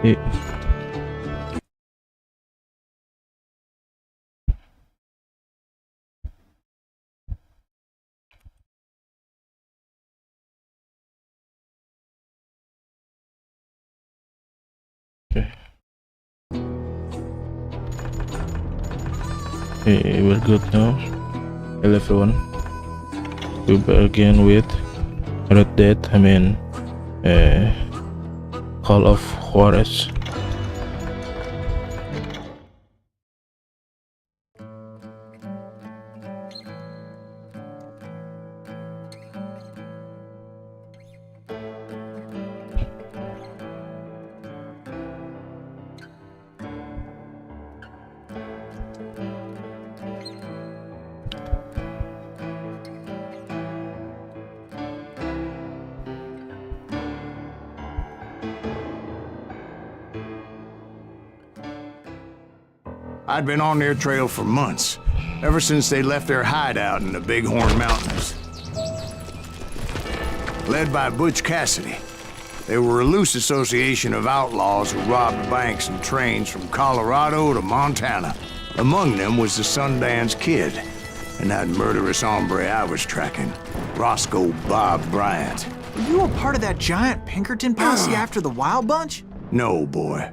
Eh, Okay. We're good now. Hello everyone. We begin with Red Dead. Uh, Call of Juarez. I'd been on their trail for months, ever since they left their hideout in the Bighorn Mountains. Led by Butch Cassidy, they were a loose association of outlaws who robbed banks and trains from Colorado to Montana. Among them was the Sundance Kid, and that murderous hombre I was tracking, Roscoe Bob Bryant. Were you a part of that giant Pinkerton posse after the Wild Bunch? No, boy.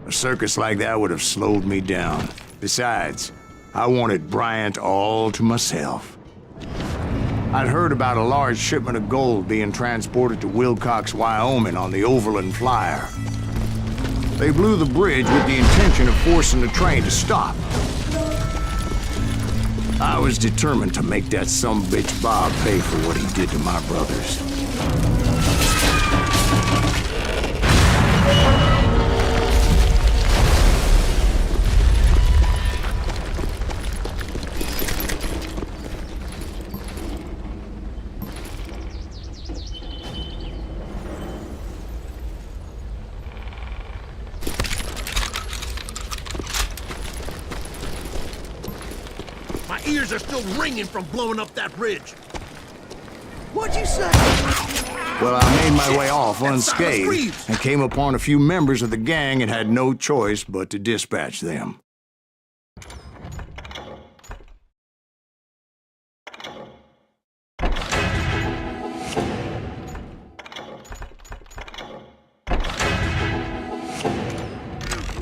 A circus like that would have slowed me down. Besides, I wanted Bryant all to myself. I'd heard about a large shipment of gold being transported to Wilcox, Wyoming on the Overland Flyer. They blew the bridge with the intention of forcing the train to stop. I was determined to make that sumbitch Bob pay for what he did to my brothers. My ears are still ringing from blowing up that bridge. What'd you say? Well, I made my way off unscathed Reeves. and came upon a few members of the gang and had no choice but to dispatch them.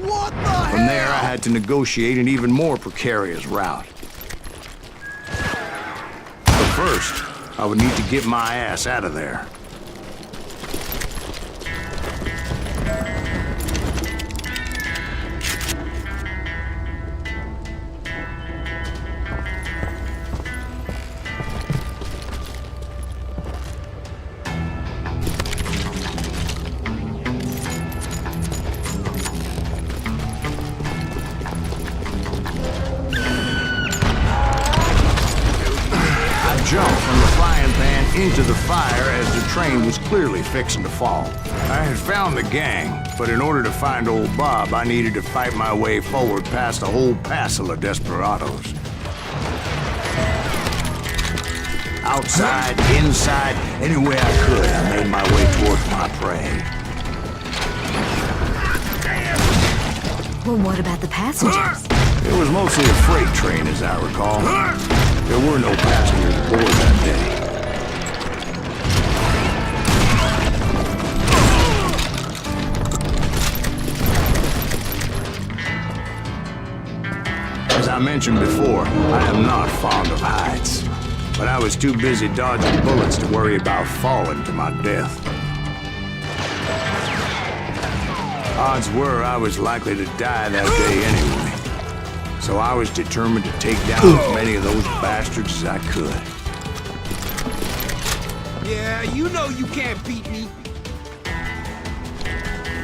What the From there, I had to negotiate an even more precarious route. But first, I would need to get my ass out of there. Jumped from the frying pan into the fire as the train was clearly fixing to fall. I had found the gang, but in order to find old Bob, I needed to fight my way forward past a whole passel of desperados. Outside, inside, anywhere I could, I made my way towards my prey. Well, what about the passengers? It was mostly a freight train, as I recall. There were no passengers aboard that day. As I mentioned before, I am not fond of heights. But I was too busy dodging bullets to worry about falling to my death. Odds were I was likely to die that day anyway. So I was determined to take down as many of those bastards as I could. Yeah, you know you can't beat me.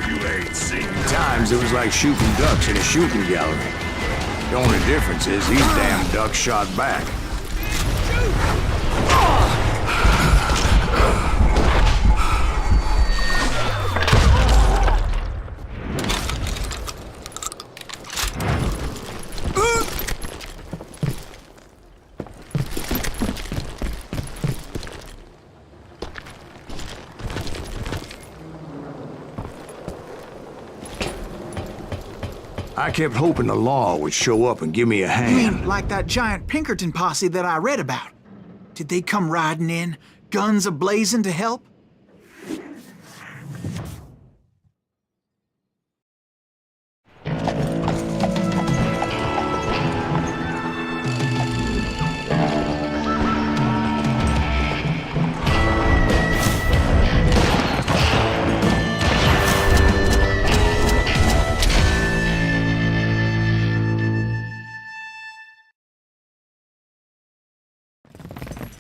You ain't seen. At times, it was like shooting ducks in a shooting gallery. The only difference is these damn ducks shot back. I kept hoping the law would show up and give me a You hand. mean like that giant Pinkerton posse that I read about? Did they come riding in, guns a-blazing to help?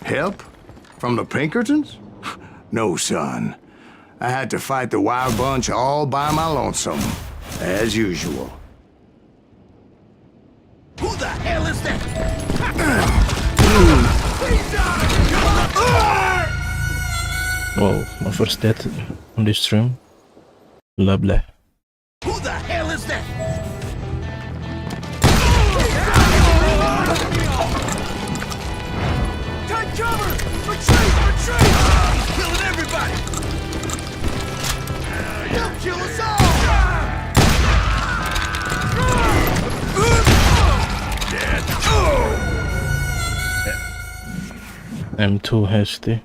Help? From the Pinkertons? No, son. I had to fight the wild bunch all by my lonesome, as usual. Who the hell is that? Wow, my first death on this stream. Blah blah. Who the hell is that? Take cover! Retreat! Retreat! He's killing everybody! He'll kill us all! I'm too hasty.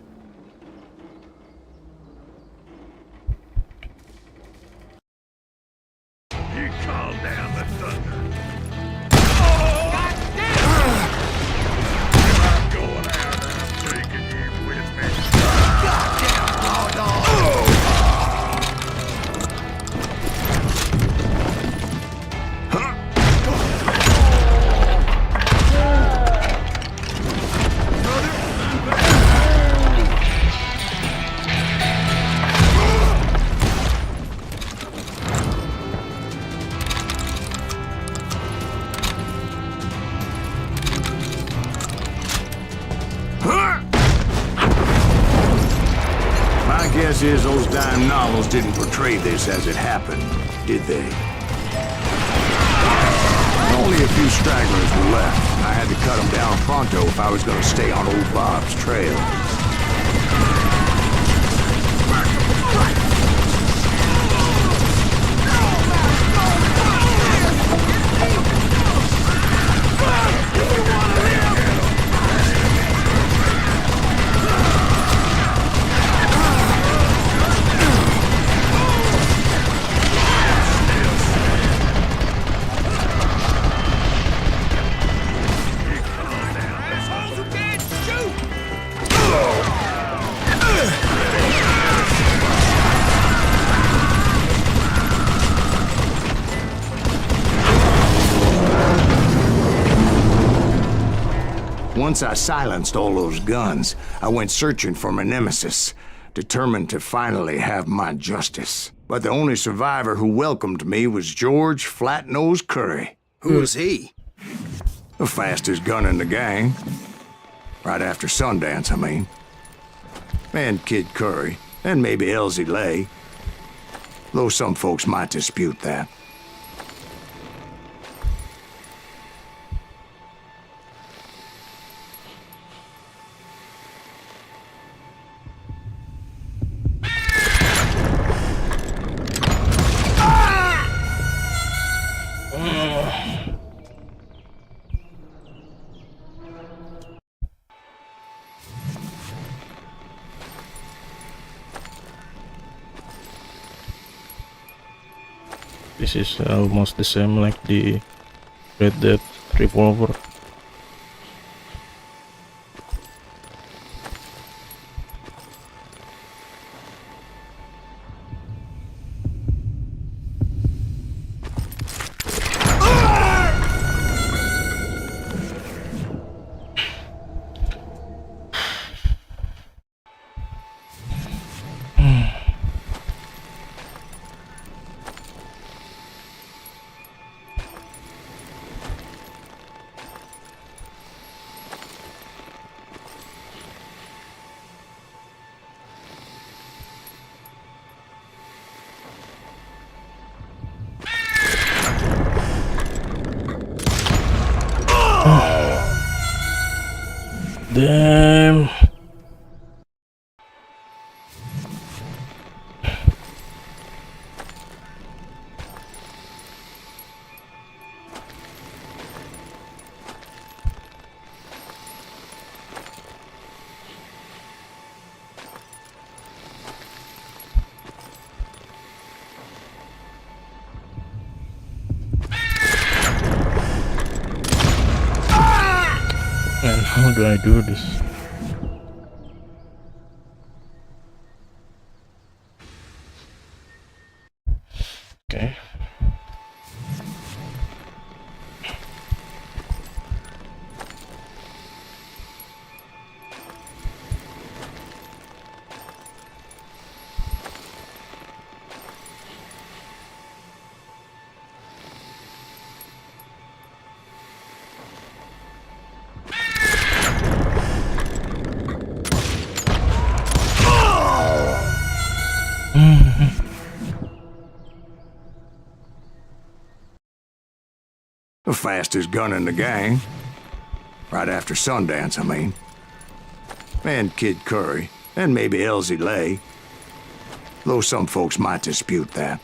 You calm down the thunder. I'm going out and I'm taking you with me. Goddamn raw dog! My guess is those dime novels didn't portray this as it happened, did they? Only a few stragglers were left. I had to cut them down pronto if I was going to stay on old Bob's trail. Once I silenced all those guns, I went searching for my nemesis, determined to finally have my justice. But the only survivor who welcomed me was George Flat-Nose Curry. Who was he? The fastest gun in the gang. Right after Sundance, I mean. And Kid Curry, and maybe Elsie Lay. Though some folks might dispute that. This is almost the same like the Red Dead revolver. Damn. And how do I do this? Okay. The fastest gun in the gang. Right after Sundance, I mean. And Kid Curry, and maybe Elsie Lay. Though some folks might dispute that.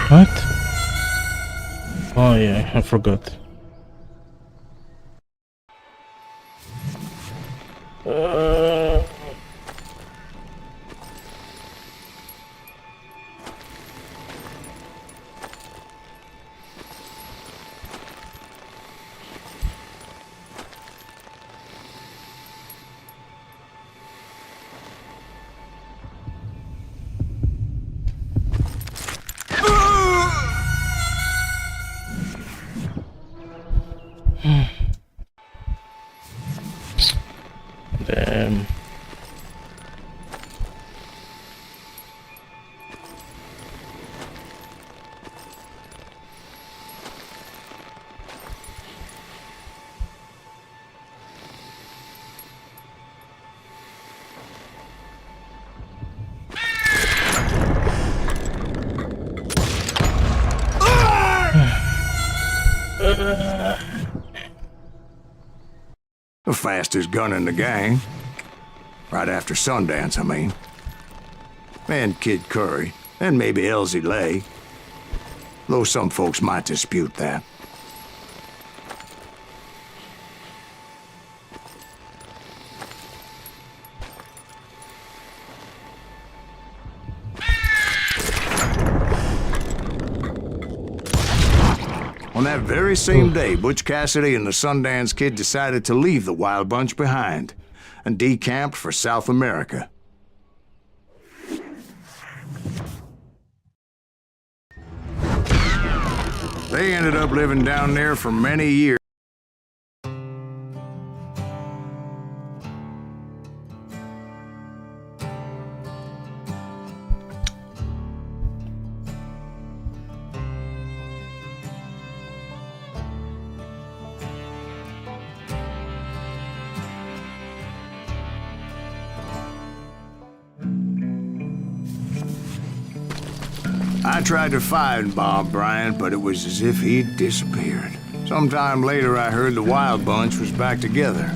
What? Oh yeah, I forgot. Damn. The fastest gun in the gang. Right after Sundance, I mean. And Kid Curry, and maybe Elsie Lay. Though some folks might dispute that. On that very same day, Butch Cassidy and the Sundance Kid decided to leave the Wild Bunch behind and decamped for South America. They ended up living down there for many years. I tried to find Bob Bryant, but it was as if he'd disappeared. Sometime later, I heard the Wild Bunch was back together.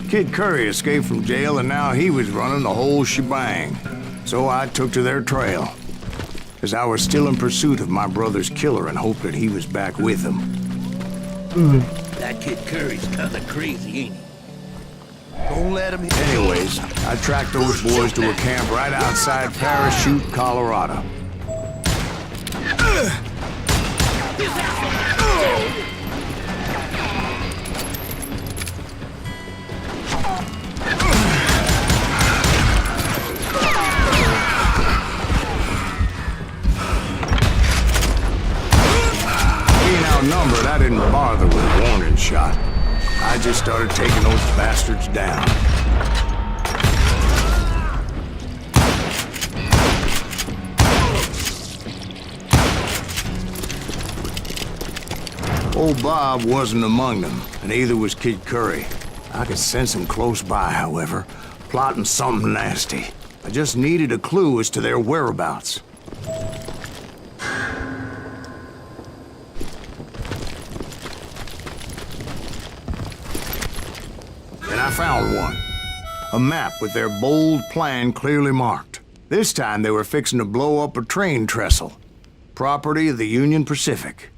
Kid Curry escaped from jail, and now he was running the whole shebang. So I took to their trail, as I was still in pursuit of my brother's killer and hoped that he was back with him. That Kid Curry's kinda crazy, ain't he? Don't let him... Anyways, I tracked those boys to a camp right outside Parachute, Colorado. Being outnumbered, I didn't bother with a warning shot. I just started taking those bastards down. Old Bob wasn't among them, and neither was Kid Curry. I could sense him close by, however, plotting something nasty. I just needed a clue as to their whereabouts. And I found one. A map with their bold plan clearly marked. This time they were fixing to blow up a train trestle. Property of the Union Pacific.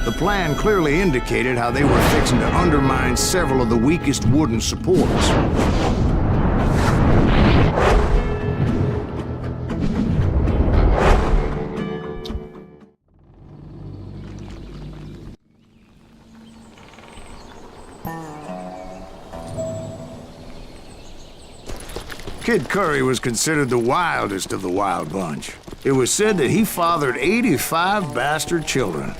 The plan clearly indicated how they were fixing to undermine several of the weakest wooden supports. Kid Curry was considered the wildest of the wild bunch. It was said that he fathered 85 bastard children,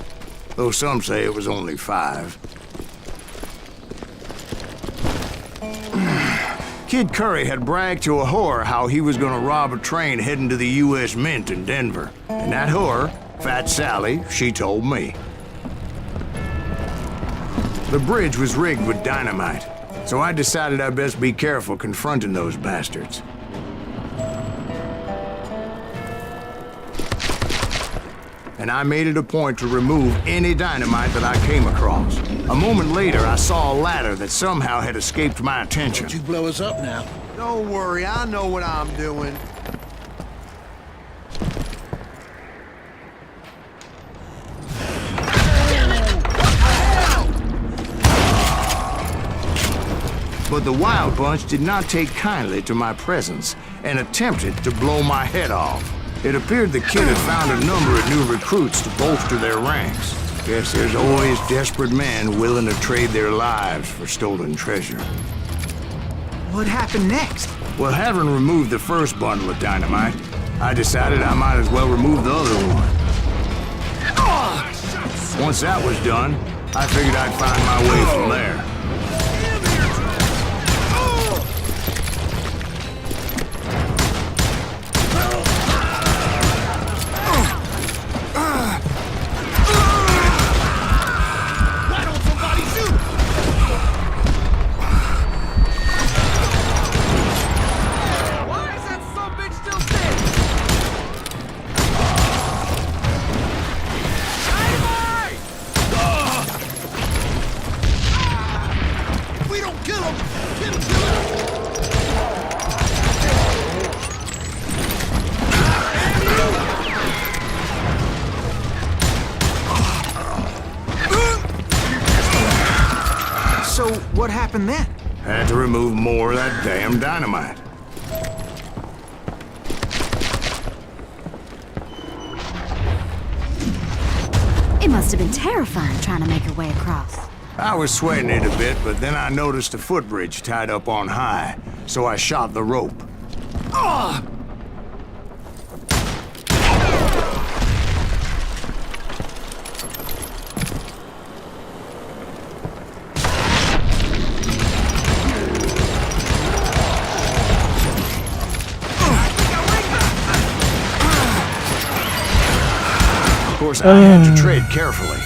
though some say it was only 5. Kid Curry had bragged to a whore how he was gonna rob a train heading to the U.S. Mint in Denver. And that whore, Fat Sally, she told me. The bridge was rigged with dynamite, so I decided I'd best be careful confronting those bastards. And I made it a point to remove any dynamite that I came across. A moment later, I saw a ladder that somehow had escaped my attention. You blow us up now. Don't worry, I know what I'm doing. But the Wild Bunch did not take kindly to my presence and attempted to blow my head off. It appeared the kid had found a number of new recruits to bolster their ranks. Guess there's always desperate men willing to trade their lives for stolen treasure. What happened next? Well, having removed the first bundle of dynamite, I decided I might as well remove the other one. Once that was done, I figured I'd find my way from there. So what happened then? Had to remove more of that damn dynamite. It must have been terrifying trying to make her way across. I was sweating it a bit, but then I noticed a footbridge tied up on high, so I shot the rope. Of course, I had to tread carefully.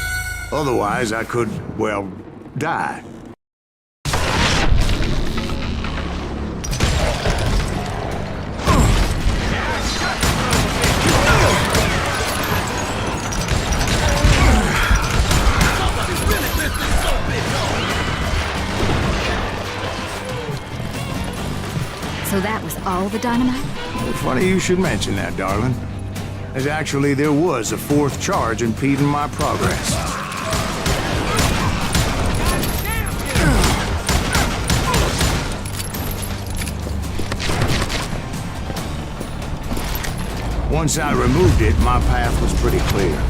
Otherwise, I could, well, die. So that was all the dynamite? Funny you should mention that, darling. As actually, there was a fourth charge impeding my progress. Once I removed it, my path was pretty clear. Your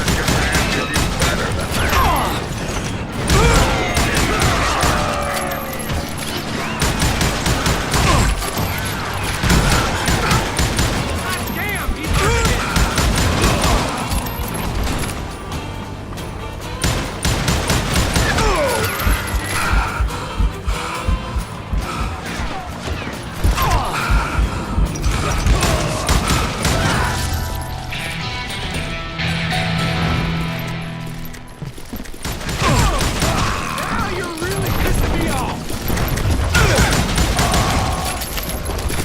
command can do better than that.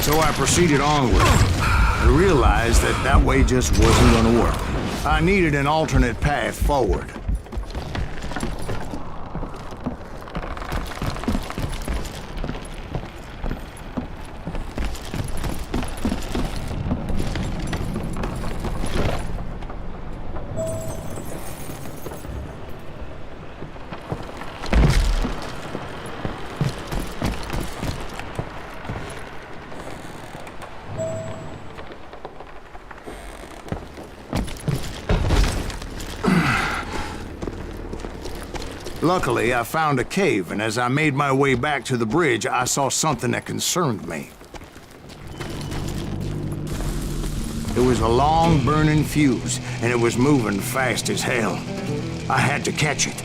So I proceeded onward. I realized that that way just wasn't gonna work. I needed an alternate path forward. Luckily, I found a cave, and as I made my way back to the bridge, I saw something that concerned me. It was a long, burning fuse, and it was moving fast as hell. I had to catch it.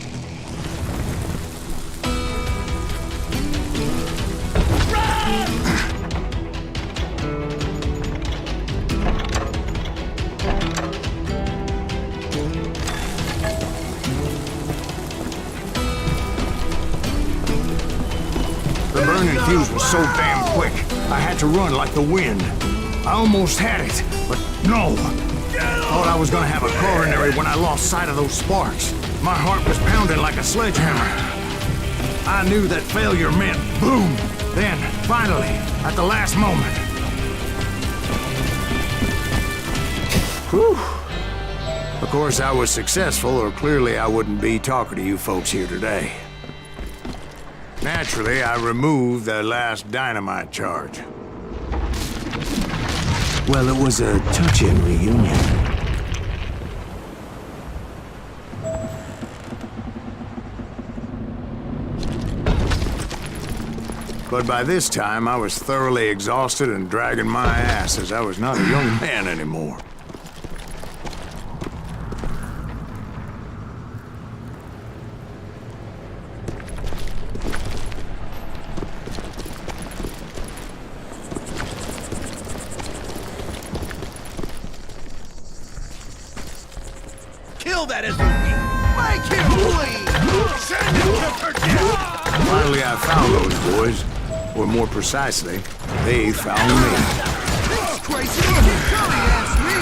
The burning fuse was so damn quick, I had to run like the wind. I almost had it, but no. Thought I was gonna have a coronary when I lost sight of those sparks. My heart was pounding like a sledgehammer. I knew that failure meant boom. Then, finally, at the last moment. Whew. Of course, I was successful, or clearly I wouldn't be talking to you folks here today. Naturally, I removed the last dynamite charge. Well, it was a touching reunion. But by this time, I was thoroughly exhausted and dragging my ass as I was not a young man anymore. Kill that SOB! Make him bleed! Send him to Virginia! Finally, I found those boys. Or more precisely, they found me. This crazy Kid Curry asked me.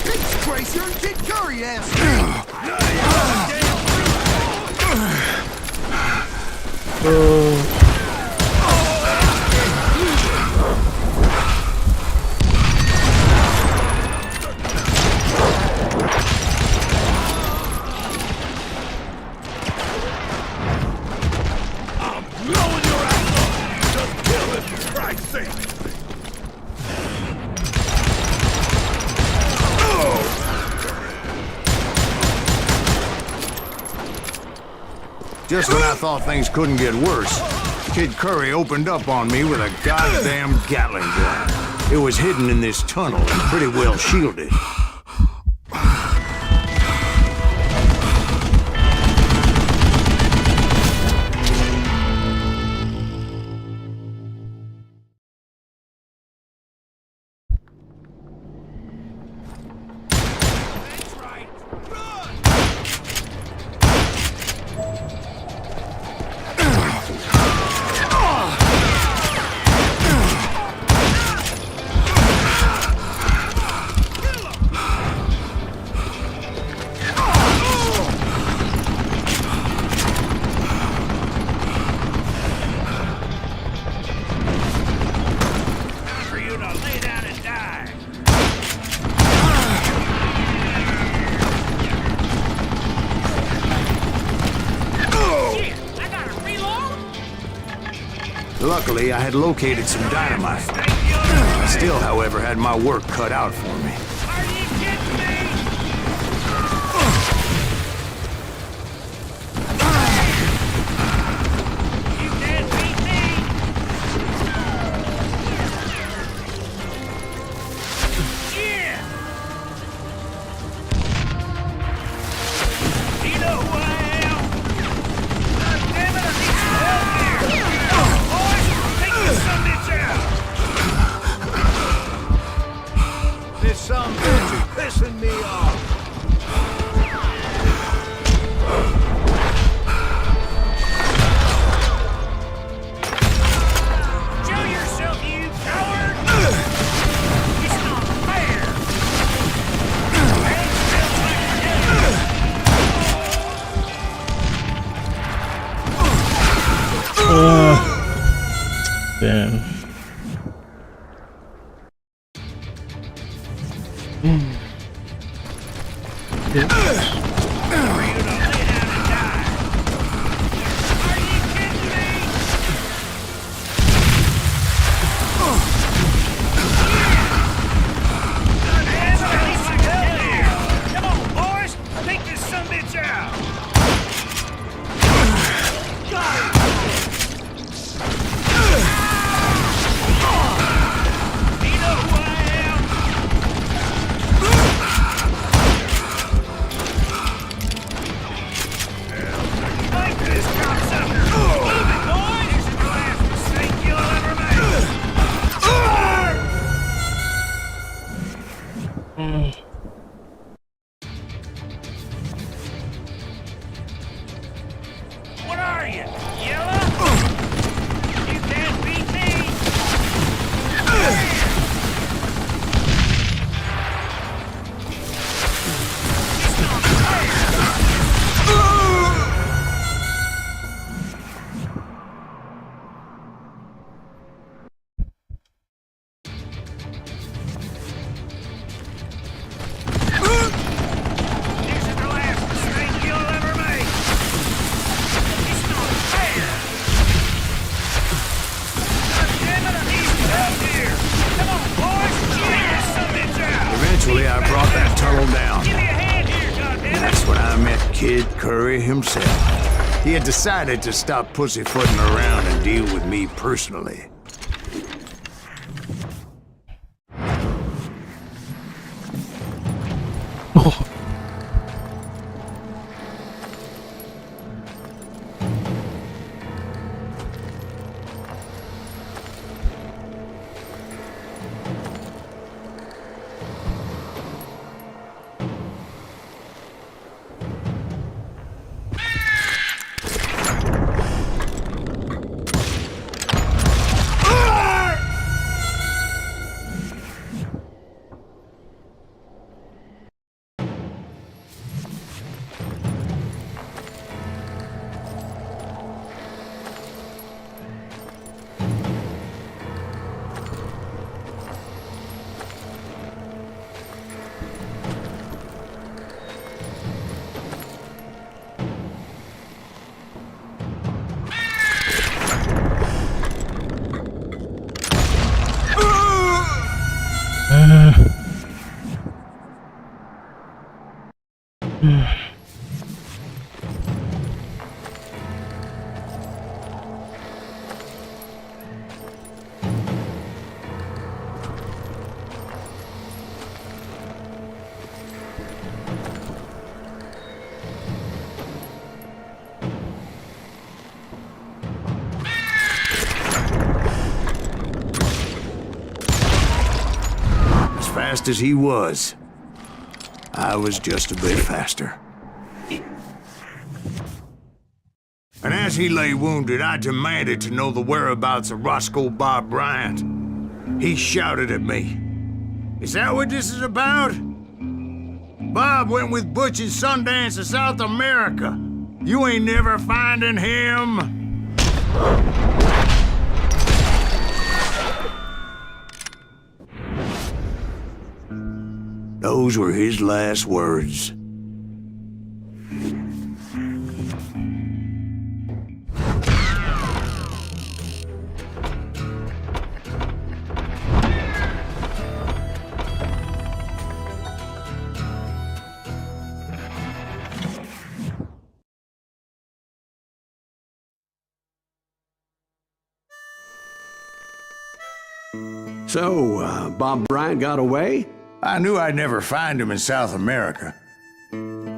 This crazy Kid Curry asked me. Blowing your ass up! Just kill him, for Christ's sake! Just when I thought things couldn't get worse, Kid Curry opened up on me with a goddamn Gatling gun. It was hidden in this tunnel and pretty well shielded. Luckily, I had located some dynamite. I still, however, had my work cut out for me. Are you kidding me? You can't beat me. Yeah. You know who I am? God damn it, I need some help here. Boys, take this sumbitch out. This sumbitch is pissing me off. Show yourself, you coward! It's not fair! Hands feels like Damn. Are you kidding me? Hands up, I need some help here! Come on, boys! Take this sumbitch out! You know who I am? Fight this cocksucker! Move it, boys! This is the last mistake you'll ever make! What are you, yellow? You can't beat me! It's not fair! This is the last mistake you'll ever make! It's not fair! God damn it, I need some help here! Come on, boys! Get this sumbitch out! Eventually, I brought that tunnel down. Give me a hand here, goddammit! That's when I met Kid Curry himself. He had decided to stop pussyfooting around and deal with me personally. Fast as he was, I was just a bit faster. And as he lay wounded, I demanded to know the whereabouts of Roscoe Bob Bryant. He shouted at me, "Is that what this is about? Bob went with Butch and Sundance to South America. You ain't never finding him." Those were his last words. So, Bob Bryant got away? I knew I'd never find him in South America.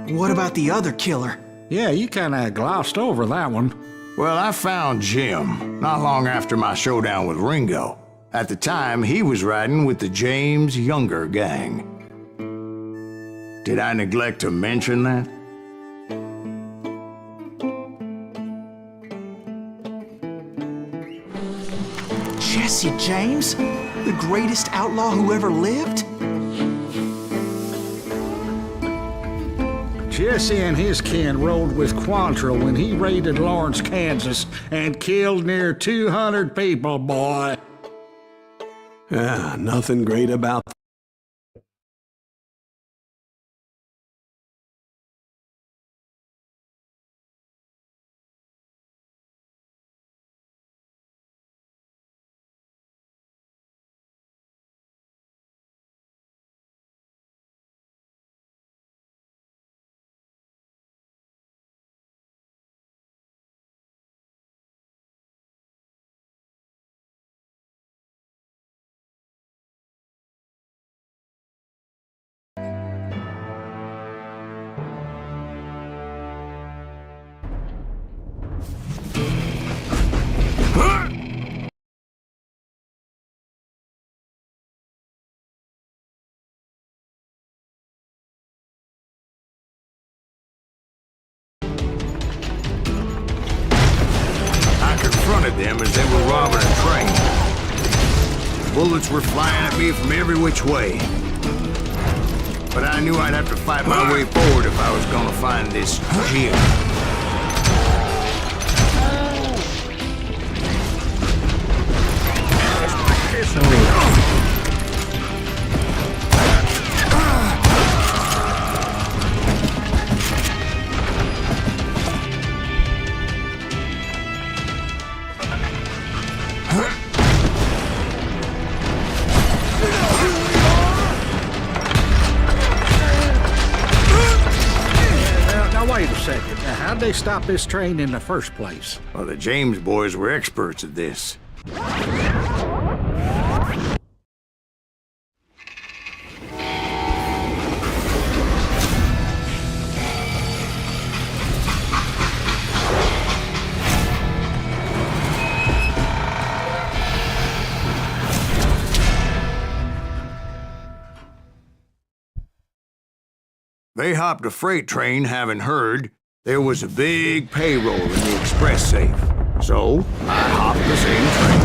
What about the other killer? Yeah, you kinda glossed over that one. Well, I found Jim not long after my showdown with Ringo. At the time, he was riding with the James Younger gang. Did I neglect to mention that? Jesse James? The greatest outlaw who ever lived? Jesse and his kin rode with Quantrill when he raided Lawrence, Kansas, and killed near 200 people, boy. Yeah, nothing great about confronted them as they were robbing a train. Bullets were flying at me from every which way. But I knew I'd have to fight my way forward if I was gonna find this Jim. Now wait a second. Now, how'd they stop this train in the first place? Well, the James boys were experts at this. They hopped a freight train having heard there was a big payroll in the express safe. So, I hopped the same train.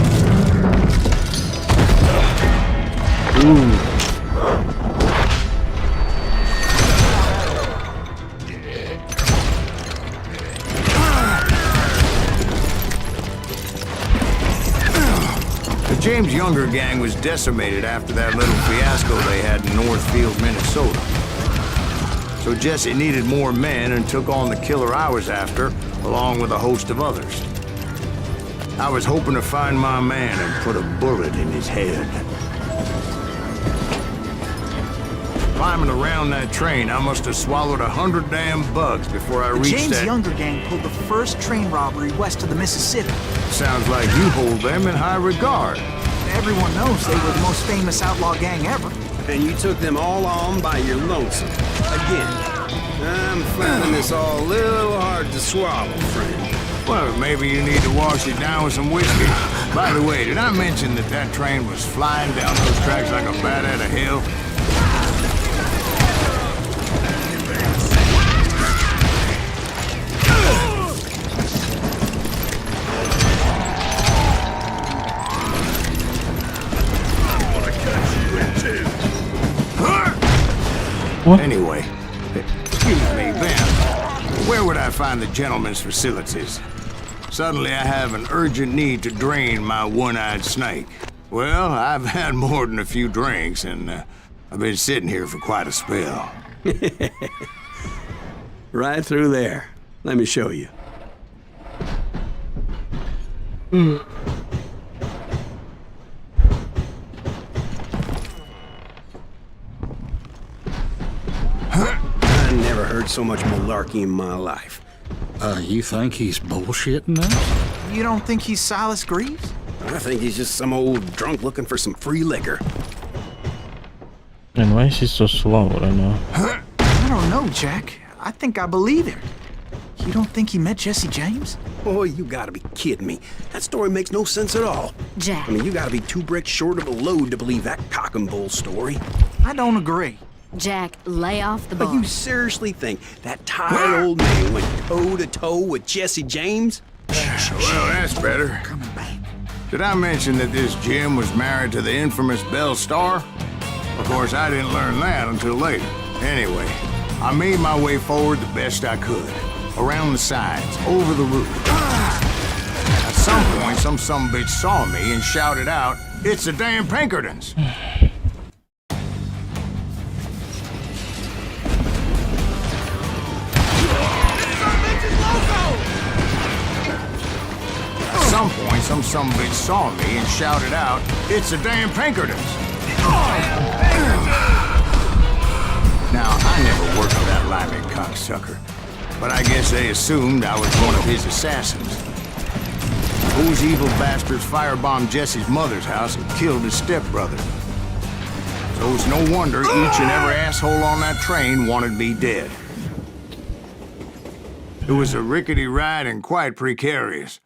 The James Younger gang was decimated after that little fiasco they had in Northfield, Minnesota. So Jesse needed more men and took on the killer I was after, along with a host of others. I was hoping to find my man and put a bullet in his head. Climbing around that train, I must have swallowed 100 damn bugs before I reached James that... Younger gang pulled the first train robbery west of the Mississippi. Sounds like you hold them in high regard. Everyone knows they were the most famous outlaw gang ever. And you took them all on by your lonesome. Again. I'm finding this all a little hard to swallow, friend. Well, maybe you need to wash it down with some whiskey. By the way, did I mention that that train was flying down those tracks like a bat out of hell? What? Anyway, excuse me, Ben. Where would I find the gentleman's facilities? Suddenly I have an urgent need to drain my one-eyed snake. Well, I've had more than a few drinks, and I've been sitting here for quite a spell. right through there. Let me show you. I never heard so much malarkey in my life. You think he's bullshitting us? You don't think he's Silas Greaves? I think he's just some old drunk looking for some free liquor. And why is he so slow right now? I don't know, Jack. I think I believe him. You don't think he met Jesse James? Oh, you gotta be kidding me. That story makes no sense at all. Jack. I mean, you gotta be 2 bricks short of a load to believe that cock and bull story. I don't agree. Jack, lay off the But bar. you seriously think that tired old man went toe-to-toe with Jesse James? Well, that's better. Coming back. Did I mention that this Jim was married to the infamous Belle Starr? Of course, I didn't learn that until later. Anyway, I made my way forward the best I could. Around the sides, over the roof. At some point, some sumbitch saw me and shouted out, "It's the damn Pinkertons!" At some point, some sumbitch saw me and shouted out, "It's the damn Pinkertons!" Now, I never worked for that limey cocksucker, but I guess they assumed I was one of his assassins. Those evil bastards firebombed Jesse's mother's house and killed his stepbrother. So it's no wonder each and every asshole on that train wanted me dead. It was a rickety ride and quite precarious.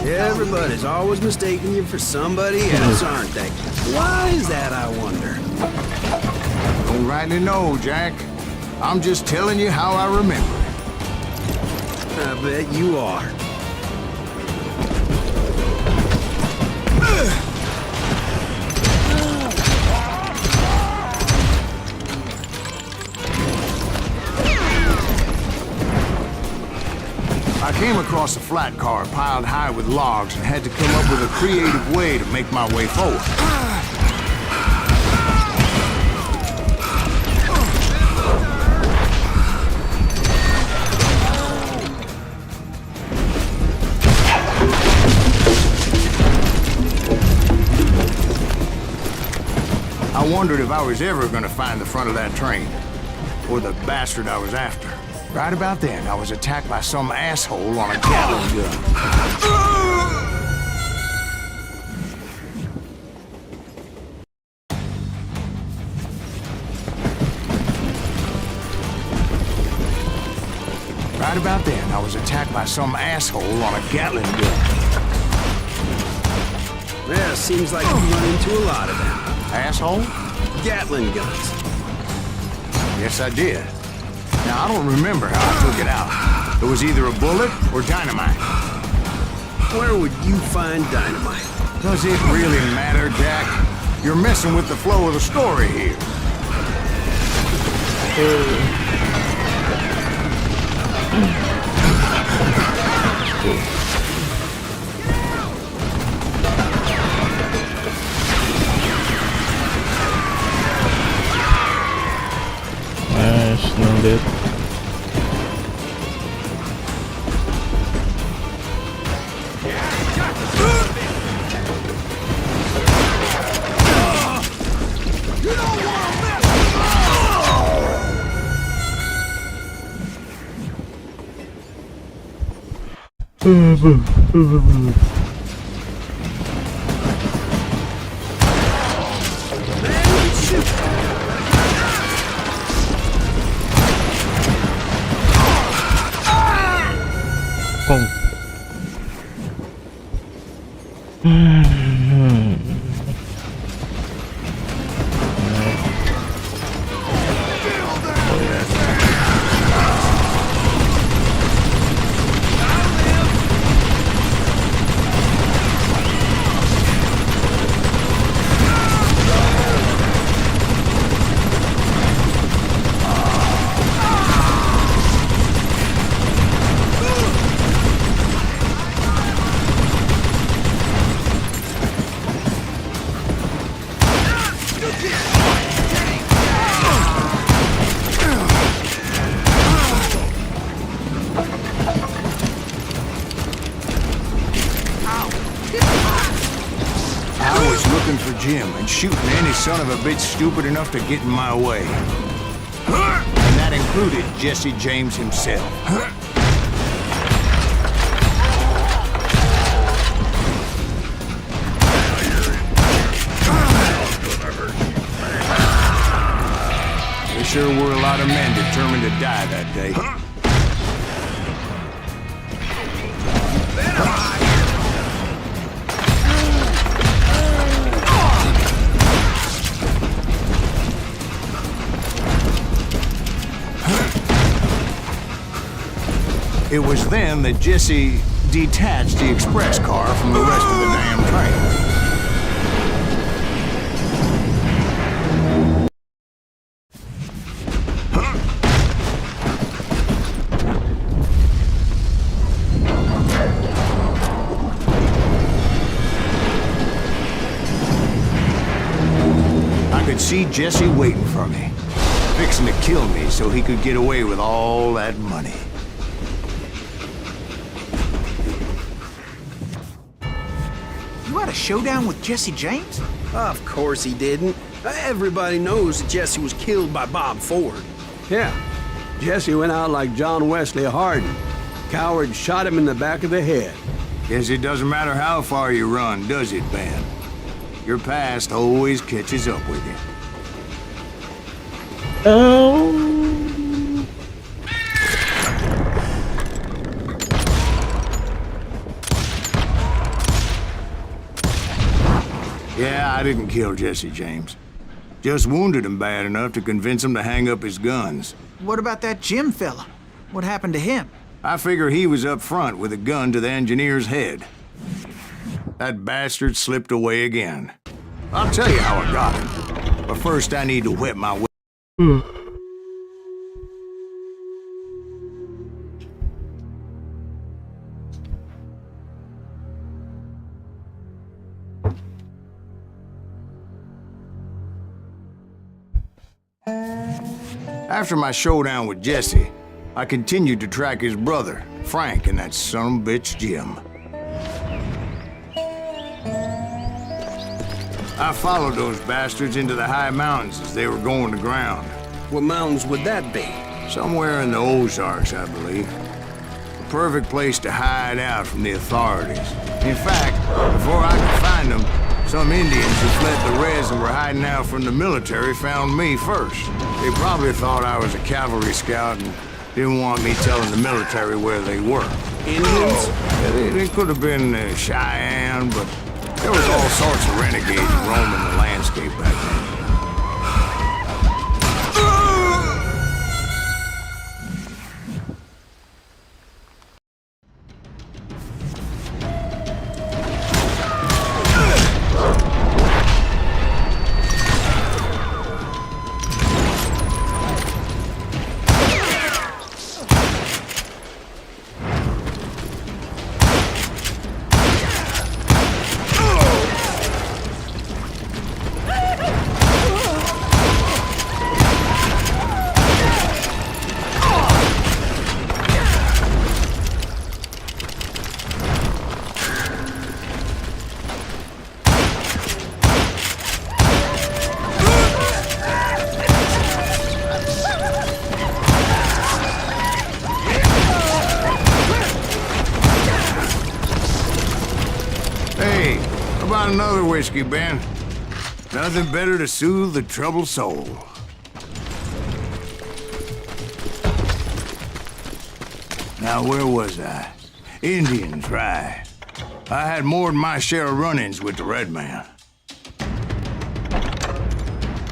Everybody's always mistaking you for somebody else, aren't they? Why is that, I wonder? Don't rightly know, Jack. I'm just telling you how I remember it. I bet you are. I came across a flat car piled high with logs and had to come up with a creative way to make my way forward. I wondered if I was ever going to find the front of that train, or the bastard I was after. Right about then, I was attacked by some asshole on a Gatling gun. Right about then, I was attacked by some asshole on a Gatling gun. Yeah, seems like you run into a lot of them. Asshole? Gatling guns. Yes, I did. Now, I don't remember how I took it out. It was either a bullet or dynamite. Where would you find dynamite? Does it really matter, Jack? You're messing with the flow of the story here. Nailed it. shooting any son of a bitch stupid enough to get in my way. And that included Jesse James himself. There sure were a lot of men determined to die that day. It was then that Jesse detached the express car from the rest of the damn train. I could see Jesse waiting for me, fixing to kill me so he could get away with all that money. You had a showdown with Jesse James? Of course he didn't. Everybody knows that Jesse was killed by Bob Ford. Yeah, Jesse went out like John Wesley Hardin. Coward shot him in the back of the head. Guess it doesn't matter how far you run, does it, Ben? Your past always catches up with you. Yeah, I didn't kill Jesse James. Just wounded him bad enough to convince him to hang up his guns. What about that Jim fella? What happened to him? I figure he was up front with a gun to the engineer's head. That bastard slipped away again. I'll tell you how I got him. But first I need to wet my whip. After my showdown with Jesse, I continued to track his brother, Frank, and that son of a bitch, Jim. I followed those bastards into the high mountains as they were going to ground. What mountains would that be? Somewhere in the Ozarks, I believe. The perfect place to hide out from the authorities. In fact, before I could find them, some Indians who fled the Reds and were hiding out from the military found me first. They probably thought I was a cavalry scout and didn't want me telling the military where they were. Indians? Yeah, they could have been Cheyenne, but there was all sorts of renegades roaming the landscape back then. Another whiskey, Ben. Nothing better to soothe the troubled soul. Now, where was I? Indians, right. I had more than my share of run-ins with the Red Man.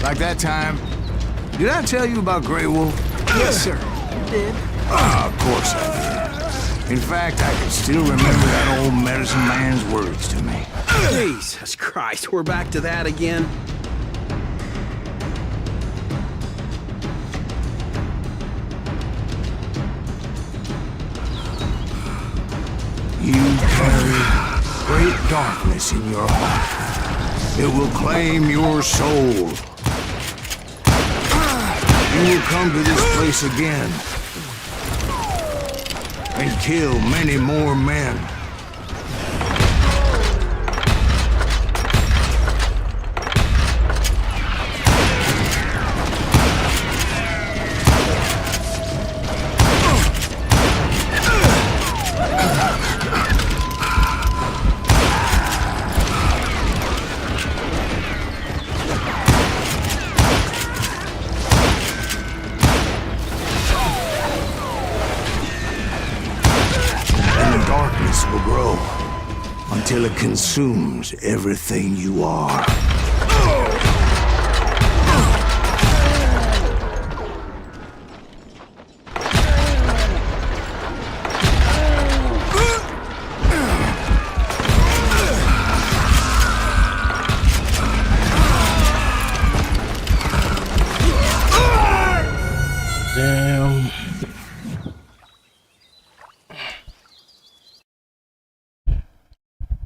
Like that time, did I tell you about Grey Wolf? Yes, sir. You did. Ah, of course I did. In fact, I can still remember that old medicine man's words to me. Jesus Christ, we're back to that again? You carry great darkness in your heart. It will claim your soul. You will come to this place again and kill many more men. until it consumes everything you are. Damn.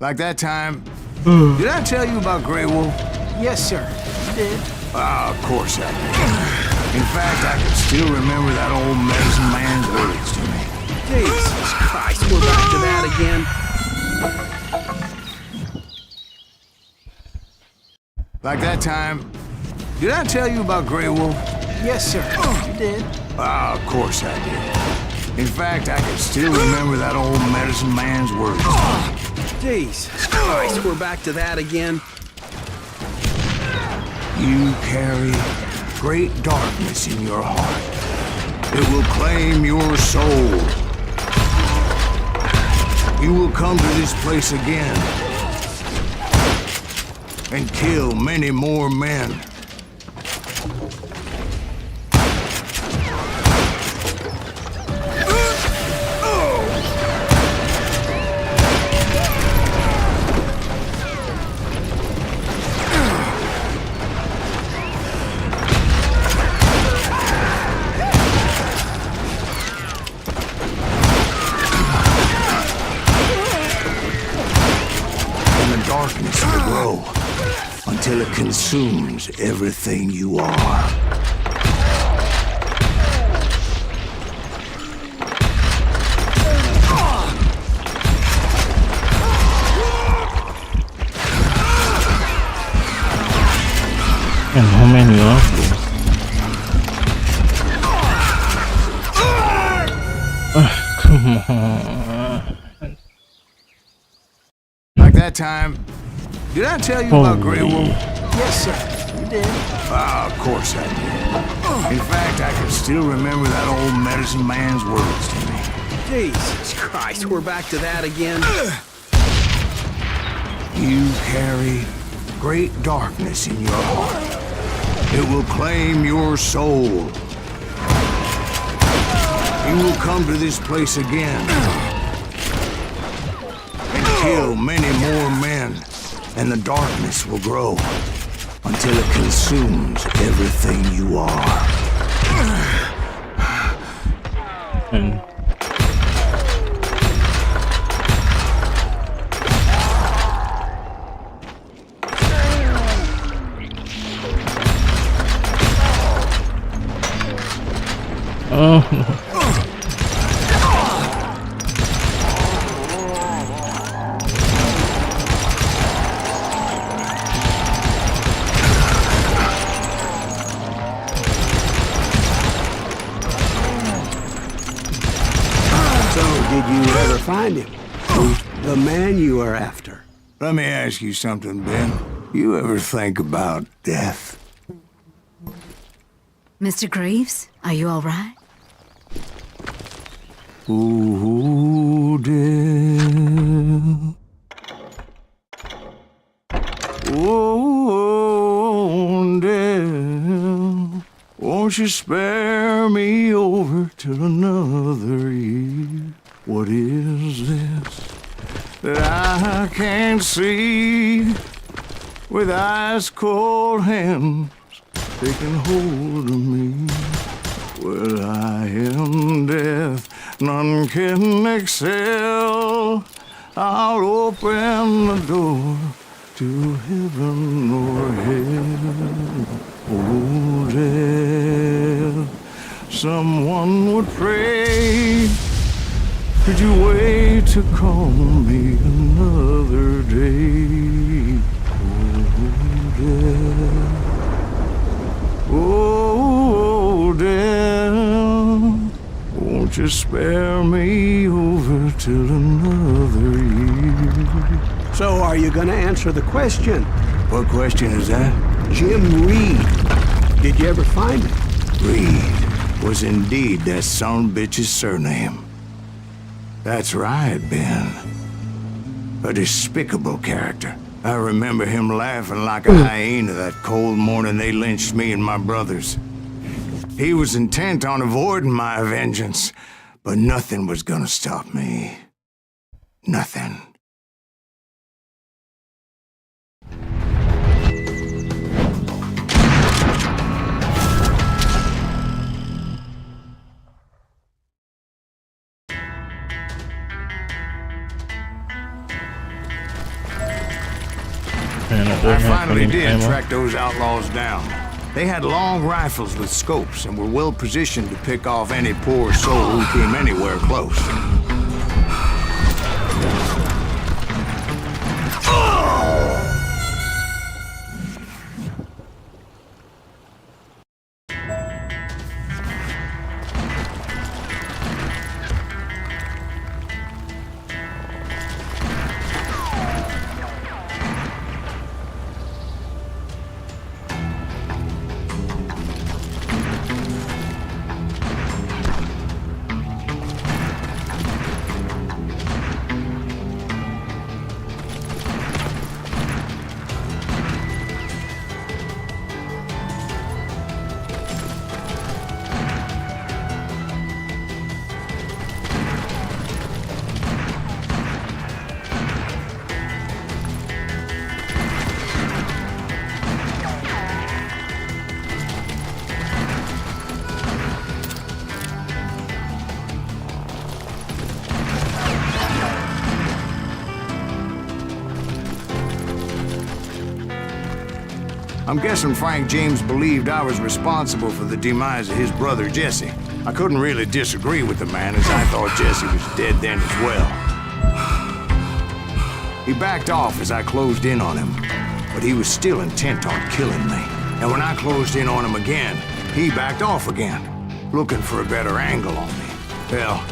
Like that time. Did I tell you about Grey Wolf? Yes, sir. You did. Ah, of course I did. In fact, I can still remember that old medicine man's words to me. Jesus Christ, we're back to that again. Like that time. Did I tell you about Grey Wolf? Yes, sir. You did. Ah, of course I did. In fact, I can still remember that old medicine man's words to me. Jesus Christ, we're back to that again. You carry great darkness in your heart. It will claim your soul. You will come to this place again and kill many more men. Darkness will grow until it consumes everything you are. And how many of those? Come on. Like that time. Did I tell you about Grey Wolf? Yes, sir. You did. Ah, of course I did. In fact, I can still remember that old medicine man's words to me. Jesus Christ, we're back to that again. You carry great darkness in your heart. It will claim your soul. You will come to this place again and kill many more men, and the darkness will grow until it consumes everything you are. And oh no. Did you ever find him? The man you are after? Let me ask you something, Ben. You ever think about death? Mr. Greaves, are you all right? Ooh, death. Oh, death. Won't you spare me over till another year? What is this that I can't see with ice cold hands taking hold of me? Well, I am death, none can excel. I'll open the door to heaven or hell. Oh, death, someone would pray. Could you wait to call me another day? Oh, death, oh, death, won't you spare me over till another year? So are you gonna answer the question? What question is that? Jim Reed. Did you ever find him? Reed was indeed that son of a bitch's surname. That's right, Ben. A despicable character. I remember him laughing like a hyena that cold morning they lynched me and my brothers. He was intent on avoiding my vengeance, but nothing was gonna stop me. Nothing. I finally did track those outlaws down. They had long rifles with scopes and were well positioned to pick off any poor soul who came anywhere close. I'm guessing Frank James believed I was responsible for the demise of his brother Jesse. I couldn't really disagree with the man, as I thought Jesse was dead then as well. He backed off as I closed in on him, but he was still intent on killing me. And when I closed in on him again, he backed off again, looking for a better angle on me. Hell,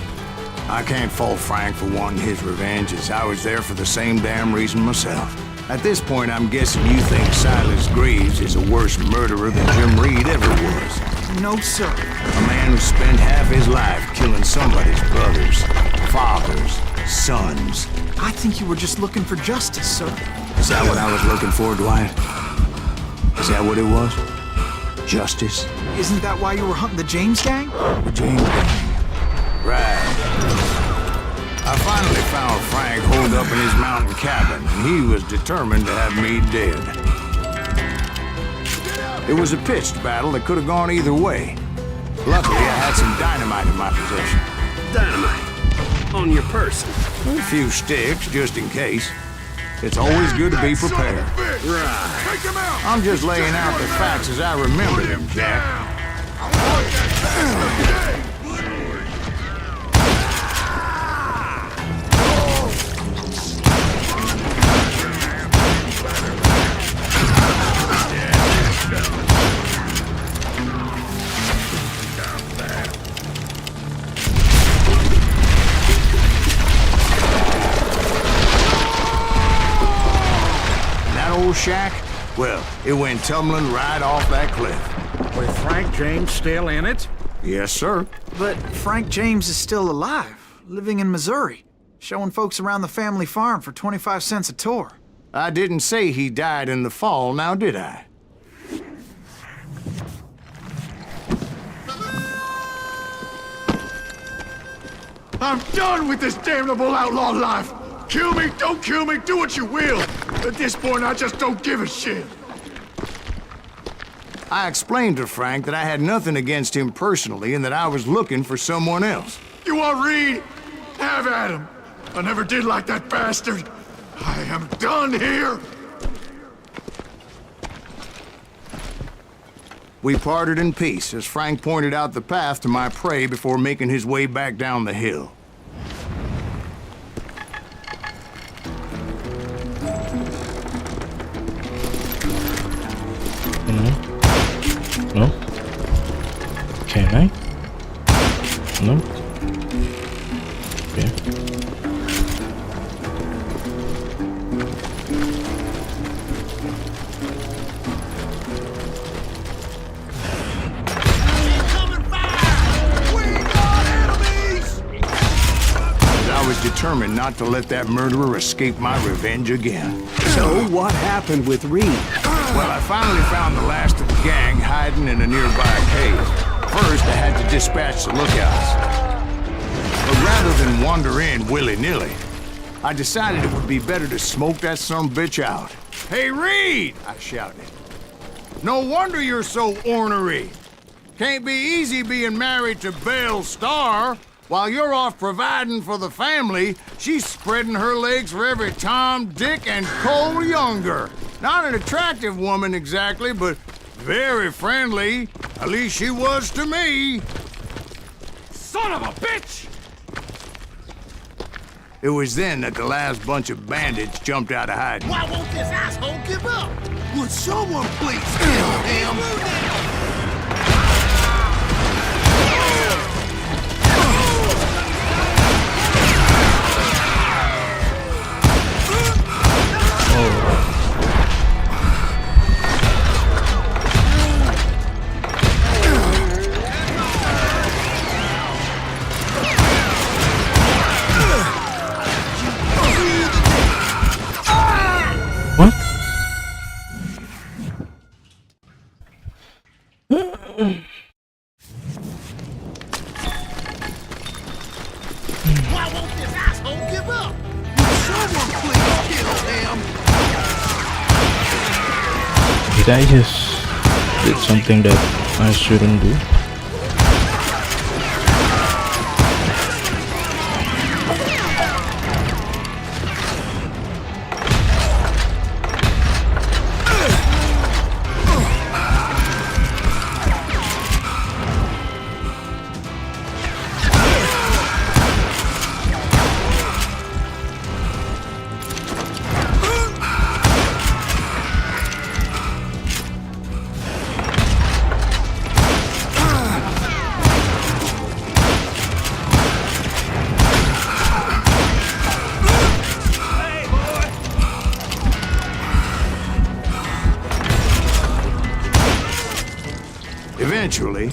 I can't fault Frank for wanting his revenge, as I was there for the same damn reason myself. At this point, I'm guessing you think Silas Greaves is a worse murderer than Jim Reed ever was. No, sir. A man who spent half his life killing somebody's brothers, fathers, sons. I think you were just looking for justice, sir. Is that what I was looking for, Dwight? Is that what it was? Justice? Isn't that why you were hunting the James gang? The James gang. Right. I finally found Frank holed up in his mountain cabin, and he was determined to have me dead. It was a pitched battle that could have gone either way. Luckily, I had some dynamite in my possession. Dynamite? On your person? A few sticks, just in case. It's always good to be prepared. Right. I'm just laying out the facts as I remember them, Jack. Shack? Well, it went tumbling right off that cliff. With Frank James still in it? Yes, sir. But Frank James is still alive, living in Missouri, showing folks around the family farm for 25 cents a tour. I didn't say he died in the fall, now did I? I'm done with this damnable outlaw life. Kill me, don't kill me, do what you will. At this point, I just don't give a shit. I explained to Frank that I had nothing against him personally and that I was looking for someone else. You want Reed? Have at him. I never did like that bastard. I am done here. We parted in peace as Frank pointed out the path to my prey before making his way back down the hill. No. Can I? No. Okay. determined not to let that murderer escape my revenge again. So what happened with Reed? Well, I finally found the last of the gang hiding in a nearby cave. First, I had to dispatch the lookouts. But rather than wander in willy-nilly, I decided it would be better to smoke that sumbitch out. "Hey, Reed!" I shouted. "No wonder you're so ornery. Can't be easy being married to Belle Starr. While you're off providing for the family, she's spreading her legs for every Tom, Dick, and Cole Younger. Not an attractive woman exactly, but very friendly. At least she was to me." Son of a bitch! It was then that the last bunch of bandits jumped out of hiding. Why won't this asshole give up? Would someone please kill him? What? Why won't this asshole give up? Would someone please kill him? Did I just did something that I shouldn't do? Eventually,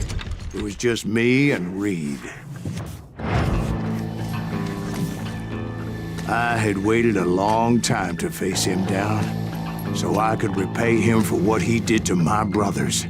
it was just me and Reed. I had waited a long time to face him down, so I could repay him for what he did to my brothers.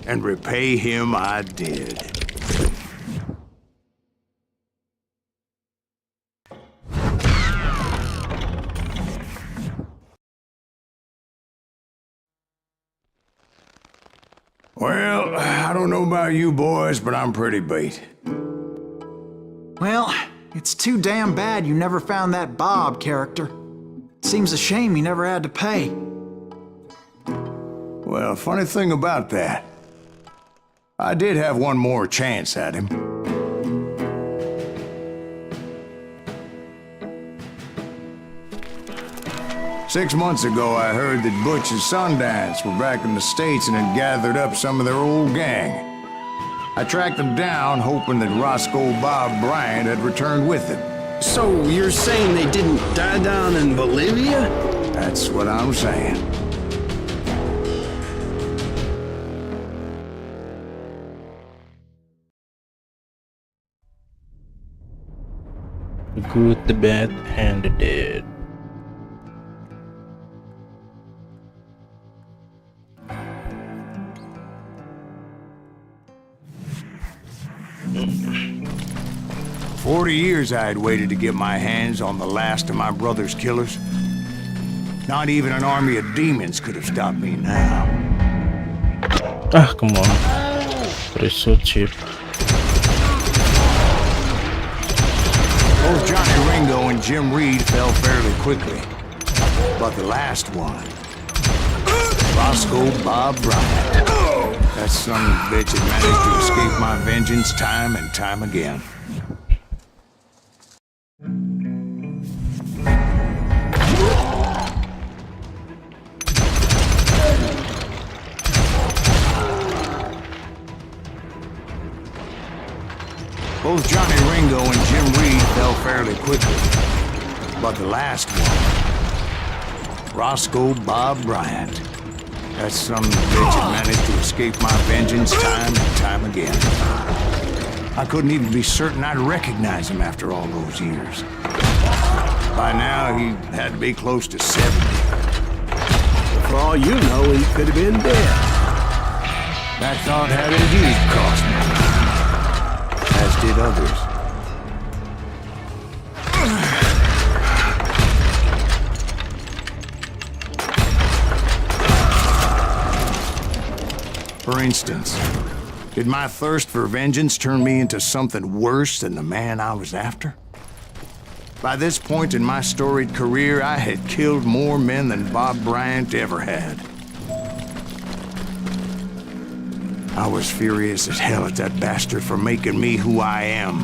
And repay him I did. Well, I don't know about you boys, but I'm pretty beat. Well, it's too damn bad you never found that Bob character. Seems a shame you never had to pay. Well, funny thing about that, I did have one more chance at him. Six months ago, I heard that Butch and Sundance were back in the States and had gathered up some of their old gang. I tracked them down, hoping that Roscoe Bob Bryant had returned with them. So you're saying they didn't die down in Bolivia? That's what I'm saying. The good, the bad, and the dead. For 40 years I had waited to get my hands on the last of my brother's killers. Not even an army of demons could have stopped me now. Ah, come on. But it's so cheap. Both Johnny Ringo and Jim Reed fell fairly quickly. But the last one, Roscoe Bob Bryant, that son of a bitch had managed to escape my vengeance time and time again. Both Johnny Ringo and Jim Reed fell fairly quickly. But the last one, Roscoe Bob Bryant, that son of a bitch had managed to escape my vengeance time and time again. I couldn't even be certain I'd recognize him after all those years. By now, he had to be close to 70. For all you know, he could have been dead. That thought had indeed cost me. As did others. For instance, did my thirst for vengeance turn me into something worse than the man I was after? By this point in my storied career, I had killed more men than Bob Bryant ever had. I was furious as hell at that bastard for making me who I am.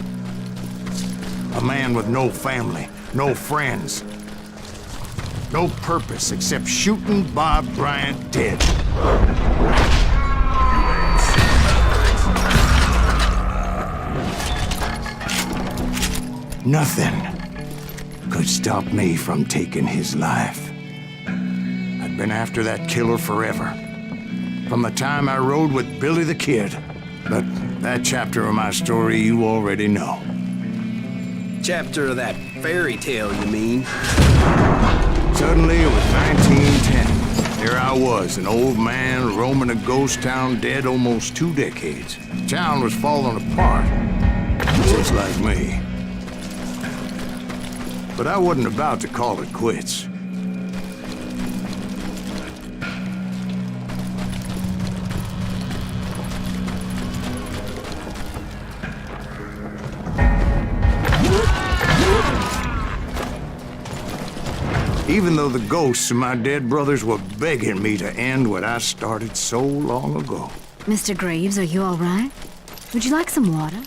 A man with no family, no friends, no purpose except shooting Bob Bryant dead. Nothing could stop me from taking his life. I'd been after that killer forever. From the time I rode with Billy the Kid. But that chapter of my story you already know. Chapter of that fairy tale, you mean? Suddenly it was 1910. Here I was, an old man roaming a ghost town dead almost 2 decades. Town was falling apart, just like me. But I wasn't about to call it quits. Even though the ghosts of my dead brothers were begging me to end what I started so long ago. Mr. Graves, are you all right? Would you like some water?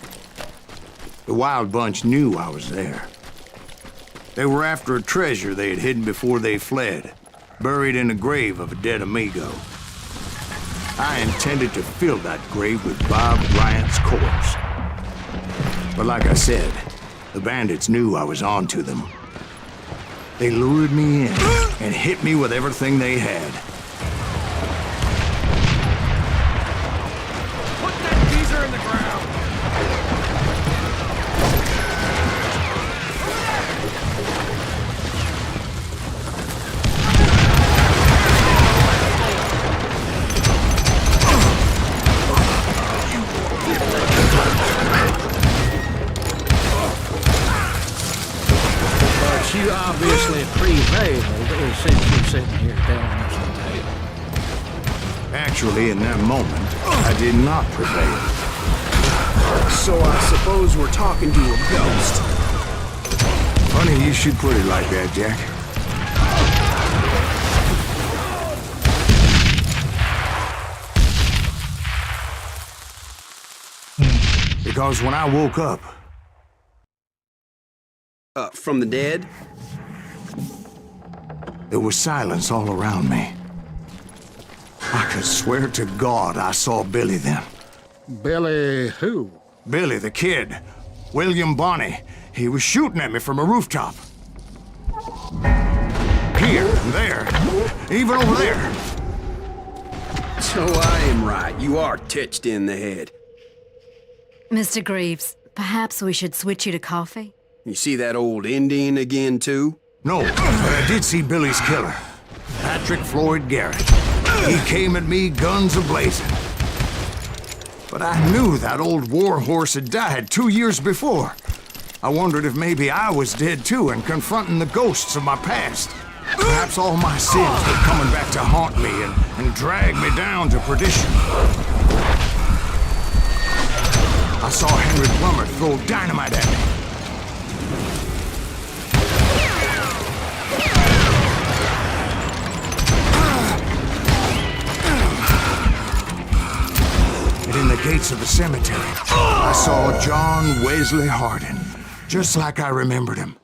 The Wild Bunch knew I was there. They were after a treasure they had hidden before they fled, buried in the grave of a dead amigo. I intended to fill that grave with Bob Bryant's corpse. But like I said, the bandits knew I was on to them. They lured me in and hit me with everything they had. Put that geezer in the ground! You obviously prevailed since you're sitting here telling us the tale. Actually, in that moment, I did not prevail. So I suppose we're talking to a ghost. Funny you should put it like that, Jack. Because when I woke up... From the dead? There was silence all around me. I could swear to God I saw Billy then. Billy who? Billy, the kid. William Bonney. He was shooting at me from a rooftop. Here, and there, even over there. So I am right. You are touched in the head. Mr. Greaves, perhaps we should switch you to coffee? You see that old Indian again, too? No, but I did see Billy's killer. Patrick Floyd Garrett. He came at me guns a-blazing. But I knew that old war horse had died 2 years before. I wondered if maybe I was dead too and confronting the ghosts of my past. Perhaps all my sins were coming back to haunt me and drag me down to perdition. I saw Henry Plummer throw dynamite at me. And in the gates of the cemetery, I saw John Wesley Hardin, just like I remembered him.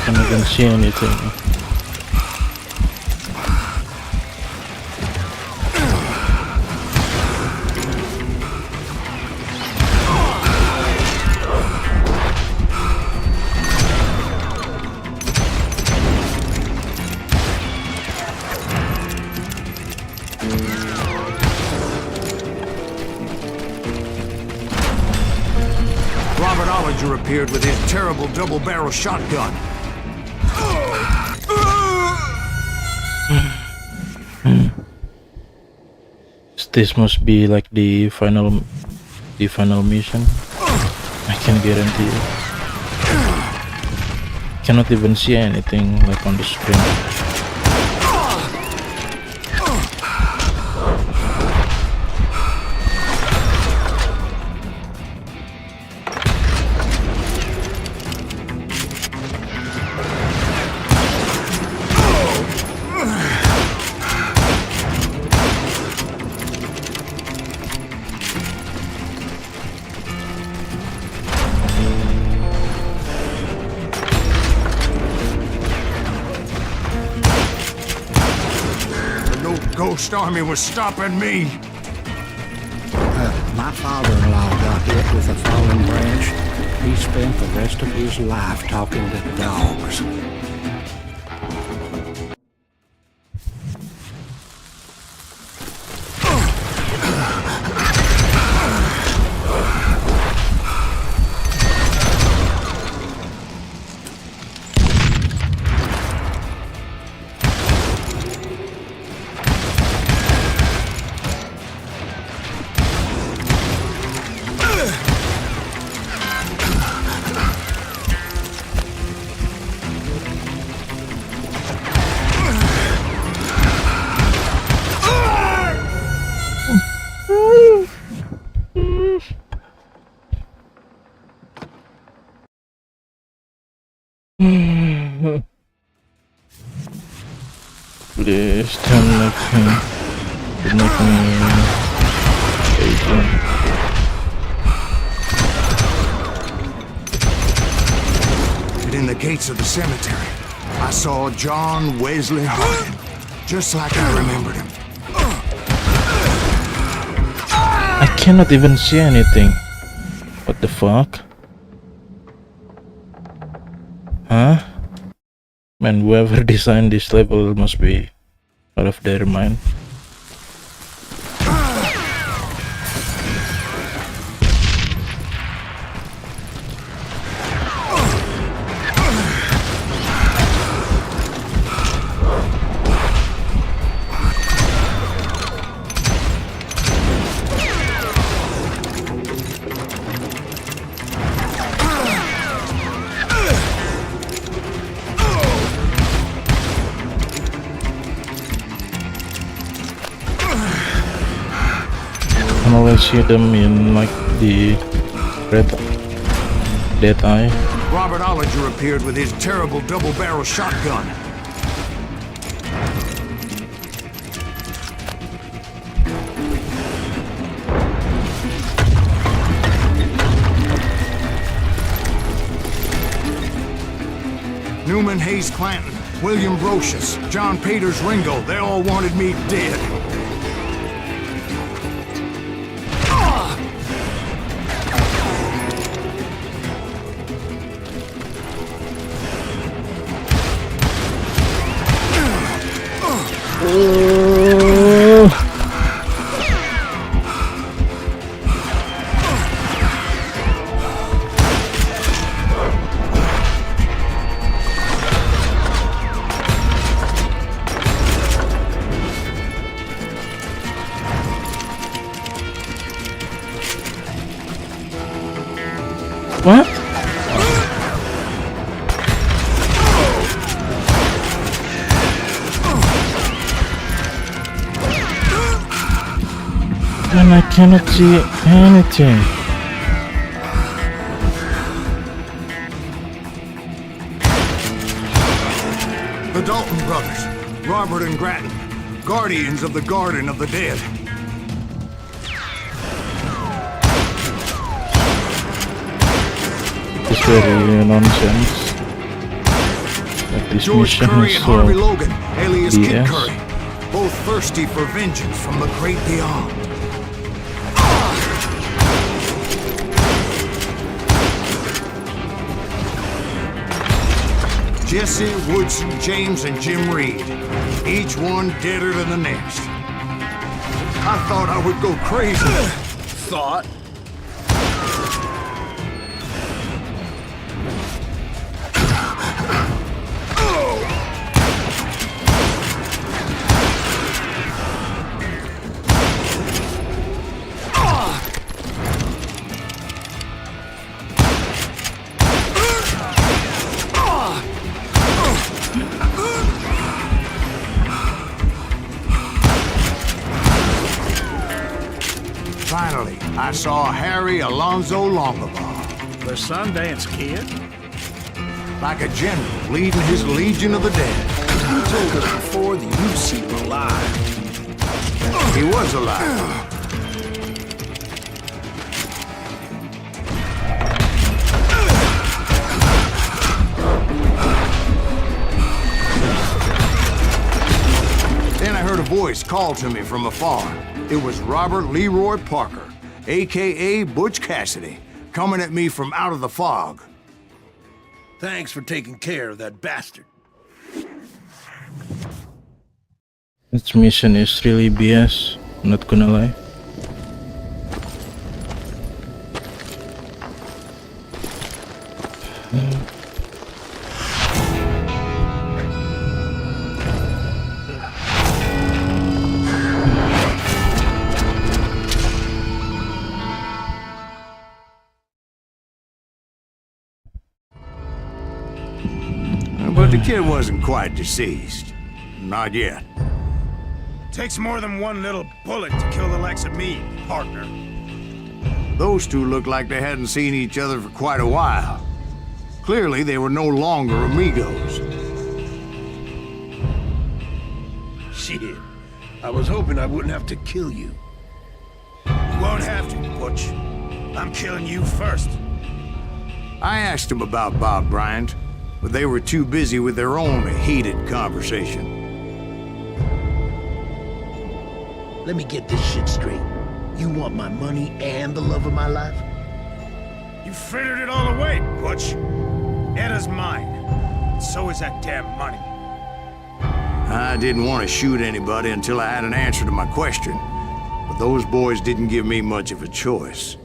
Can't even see anything. Robert Ollinger appeared with his terrible double-barrel shotgun. This must be like the final mission. I can guarantee you. Cannot even see anything like on the screen. Ghost army was stopping me. My father-in-law got hit with a fallen branch. He spent the rest of his life talking to dogs. Please don't make me And in the gates of the cemetery, I saw John Wesley Hardin, just like I remembered him. I cannot even see anything. What the fuck? Huh? Man, whoever designed this level must be out of their mind. I always see them in like the Dead Eye. Robert Ollinger appeared with his terrible double-barrel shotgun. Newman Hayes Clanton, William Brocious, John Peters Ringo, they all wanted me dead. What? And I cannot see anything. The Dalton brothers, Robert and Grattan, guardians of the Garden of the Dead. It's very nonsense. Like this George mission Curry is and so Harvey Logan, alias Kid BS. Curry, both thirsty for vengeance from the great beyond. Jesse, Woodson, James, and Jim Reed, each one deader than the next. I thought I would go crazy. Thought? Finally, I saw Harry Alonzo Longabaugh, The Sundance Kid? like a general leading his Legion of the Dead. You told us before that you've seen him alive. He was alive. Then I heard a voice call to me from afar. It was Robert Leroy Parker, a.k.a. Butch Cassidy, coming at me from out of the fog. Thanks for taking care of that bastard. This mission is really BS, not gonna lie. But the kid wasn't quite deceased. Not yet. Takes more than one little bullet to kill the likes of me, partner. Those two looked like they hadn't seen each other for quite a while. Clearly, they were no longer amigos. Shit. I was hoping I wouldn't have to kill you. You won't have to, Butch. I'm killing you first. I asked them about Bob Bryant, but they were too busy with their own heated conversation. Let me get this shit straight. You want my money and the love of my life? You frittered it all away, Butch. Etta's mine. So is that damn money. I didn't want to shoot anybody until I had an answer to my question. But those boys didn't give me much of a choice.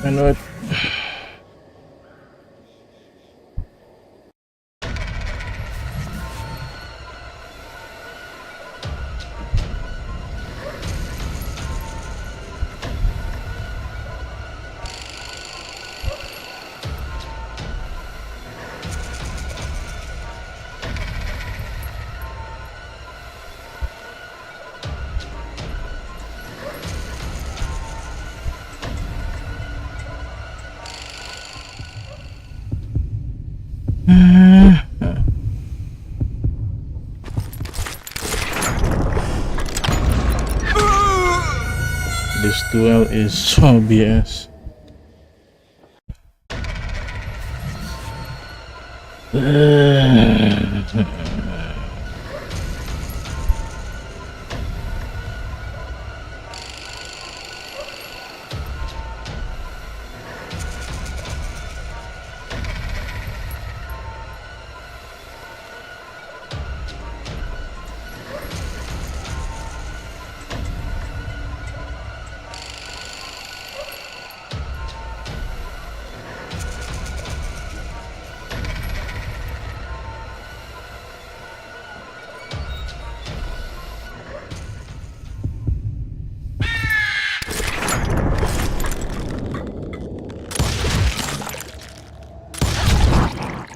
I know it. This duel is so BS.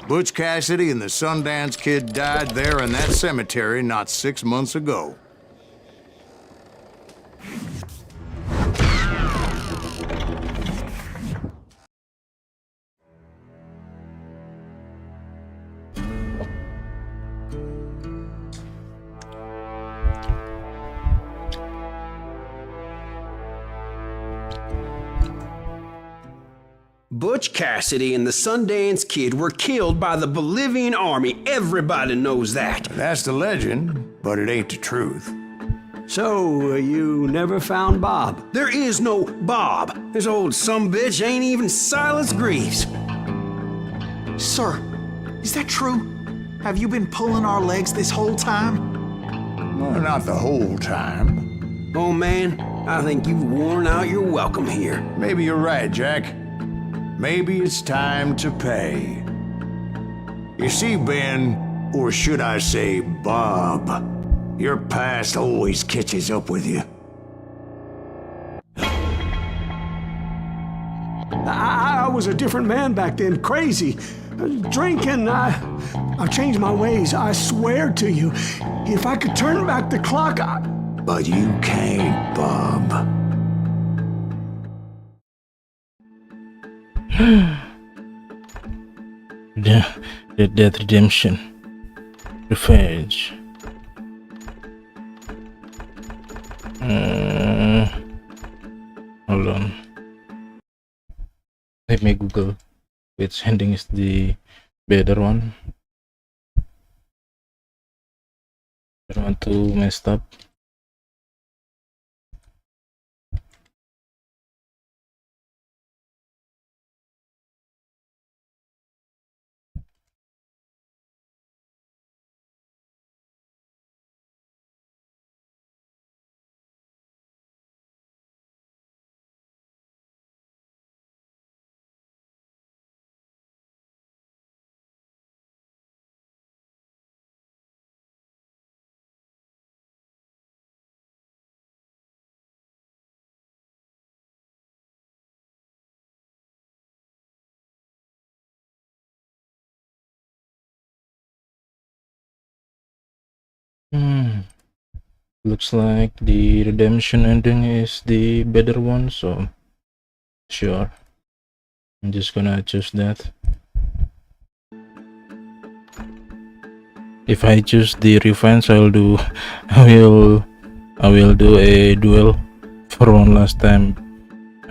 Butch Cassidy and the Sundance Kid died there in that cemetery not 6 months ago. Butch Cassidy and the Sundance Kid were killed by the Bolivian army. Everybody knows that. That's the legend, but it ain't the truth. So, you never found Bob? There is no Bob. This old sumbitch ain't even Silas Greaves. Sir, is that true? Have you been pulling our legs this whole time? Well, not the whole time. Oh man, I think you've worn out your welcome here. Maybe you're right, Jack. Maybe it's time to pay. You see, Ben, or should I say Bob, your past always catches up with you. I was a different man back then, crazy. Drinking, I've changed my ways, I swear to you. If I could turn back the clock, But you can't, Bob. The Death Redemption. Revenge. Hold on. Let me Google which ending is the better one. I don't want to mess up. Looks like the redemption ending is the better one, so sure. I'm just gonna choose that. If I choose the revenge, I will do a duel for one last time,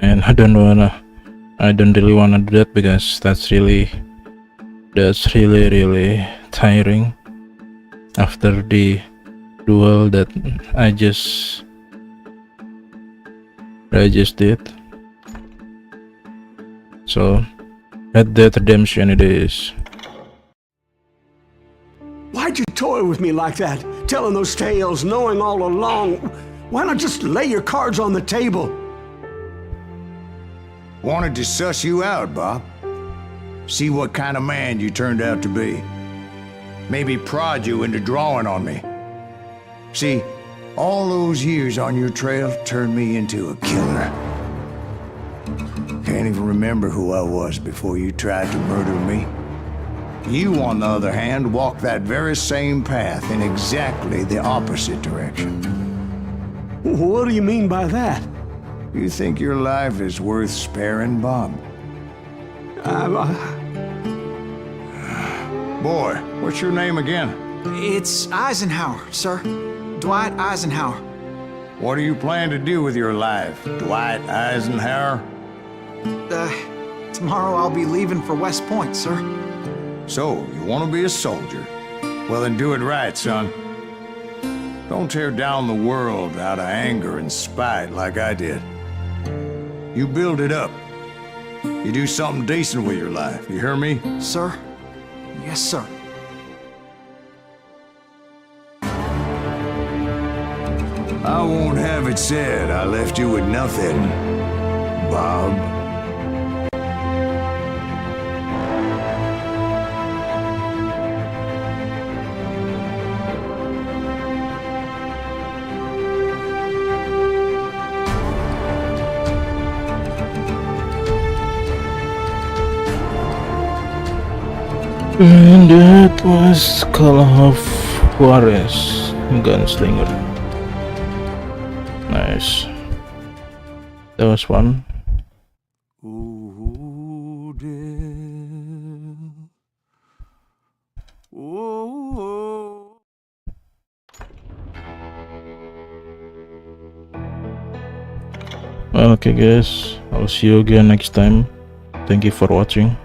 and I don't really wanna do that because that's really tiring after the duel that I just did. So Red Dead Redemption it is. why'd you toy with me like that? Telling those tales, knowing all along. Why not just lay your cards on the table? Wanted to suss you out, Bob. See what kind of man you turned out to be. Maybe prod you into drawing on me. See, all those years on your trail turned me into a killer. Can't even remember who I was before you tried to murder me. You, on the other hand, walked that very same path in exactly the opposite direction. What do you mean by that? You think your life is worth sparing, Bob? Boy, what's your name again? It's Eisenhower, sir. Dwight Eisenhower. What do you plan to do with your life, Dwight Eisenhower? Tomorrow I'll be leaving for West Point, sir. So, you want to be a soldier? Well, then do it right, son. Don't tear down the world out of anger and spite like I did. You build it up. You do something decent with your life, you hear me? Sir? Yes, sir. I won't have it said I left you with nothing, Bob. And that was Call of Juarez, Gunslinger. Nice. That was fun. Ooh, dear. Ooh. Okay guys, I'll see you again next time. Thank you for watching.